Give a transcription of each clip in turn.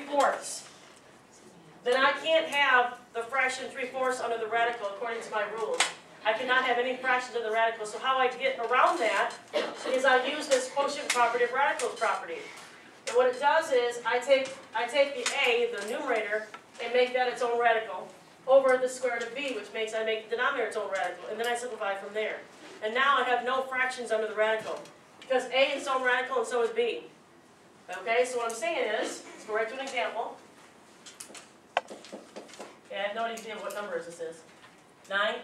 3/4, then I can't have the fraction 3/4 under the radical according to my rules. I cannot have any fractions in the radical. So how I get around that is I use this quotient property of radicals property. And what it does is I take the a, the numerator, and make that its own radical over the square root of b, which makes I make the denominator its own radical, and then I simplify from there. And now I have no fractions under the radical because a is its own radical and so is b. Okay, so what I'm saying is, let's go right to an example. Okay, I have no idea what numbers this is. 9?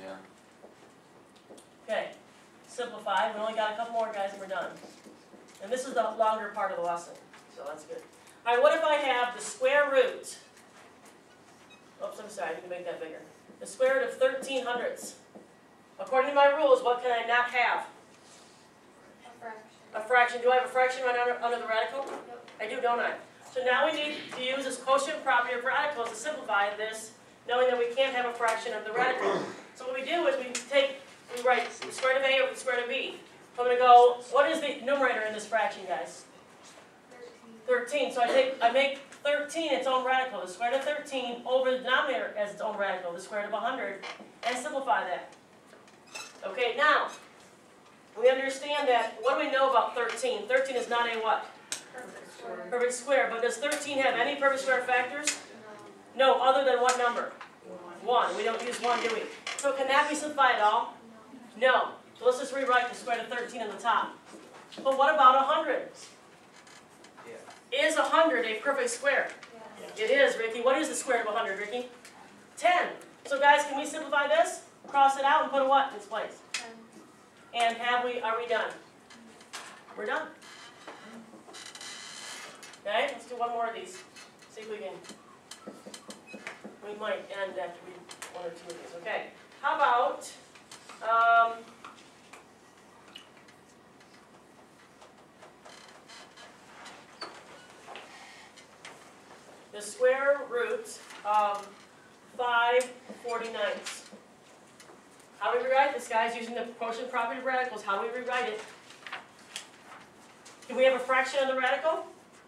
Yeah. Okay, simplify. We only got a couple more, guys, and we're done. And this is the longer part of the lesson, so that's good. All right, what if I have the square root? Oops, I'm sorry, I need to make that bigger. The square root of 13/100. According to my rules, what can I not have? A fraction. A fraction. Do I have a fraction right under the radical? Yep. I do, don't I? So now we need to use this quotient property of radicals to simplify this, knowing that we can't have a fraction of the radical. So what we do is we write the square root of a over the square root of b. I'm going to go, what is the numerator in this fraction, guys? 13. So I make 13 its own radical, the square root of 13 over the denominator as its own radical, the square root of 100, and simplify that. Okay, now, we understand that, what do we know about 13? 13 is not a what? Perfect square. Perfect square. But does 13 have any perfect square factors? No, other than what number? 1. We don't use 1, do we? So can that be simplified at all? No. So let's just rewrite the square root of 13 on the top. But what about 100? Yeah. Is 100 a perfect square? Yeah. It is, Ricky. What is the square root of 100, Ricky? 10. So guys, can we simplify this? Cross it out and put a what in its place? 10. And are we done? We're done. Okay, let's do one more of these. See if we can. We might end after we do 1 or 2 of these. Okay. How about the square root of 5/49. How do we rewrite this, guys? Using the quotient property of radicals, how do we rewrite it? Do we have a fraction of the radical?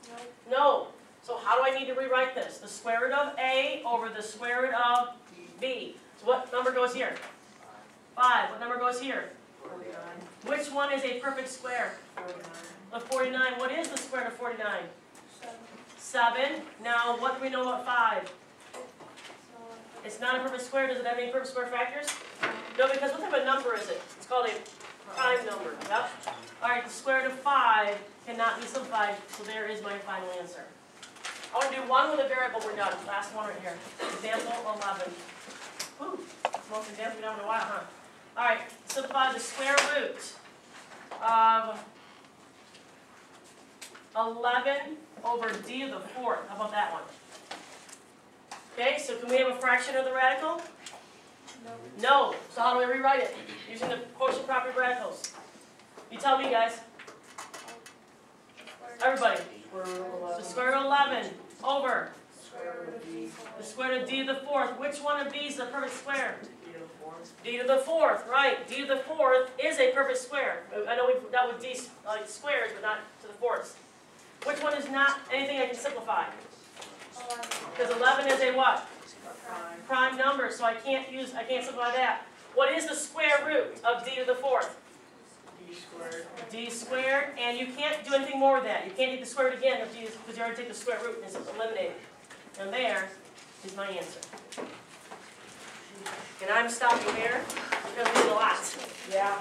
No. No. So how do I need to rewrite this? The square root of a over the square root of b. So what number goes here? 5. What number goes here? 49. Which one is a perfect square? 49. The 49. What is the square root of 49? 7. 7. Now, what do we know about 5? It's not a perfect square. Does it have any perfect square factors? No, because what type of number is it? It's called a prime number. Yep. All right, the square root of 5 cannot be simplified, so there is my final answer. I want to do one with a variable. We're done. Last one right here. Example 11. Whew. Most examples we've done in a while, huh? All right, simplify the square root of 11 over d to the 4th. How about that one? Okay, so can we have a fraction of the radical? No. No. So how do we rewrite it? Using the quotient property of radicals. You tell me, guys. Everybody. The square root of 11 over the square root of d to the 4th. Which one of these is a perfect square? D to the 4th, right. D to the 4th is a perfect square. I know we've dealt with d like squares, but not to the 4ths. Which one is not anything I can simplify? 11. Because 11 is a what? Prime. Prime number, so I can't simplify that. What is the square root of d to the 4th? D squared. D squared, and you can't do anything more with that. You can't take the square root again of d because you already take the square root and it's eliminated. And there is my answer. And I'm stopping there because we did a lot. Yeah.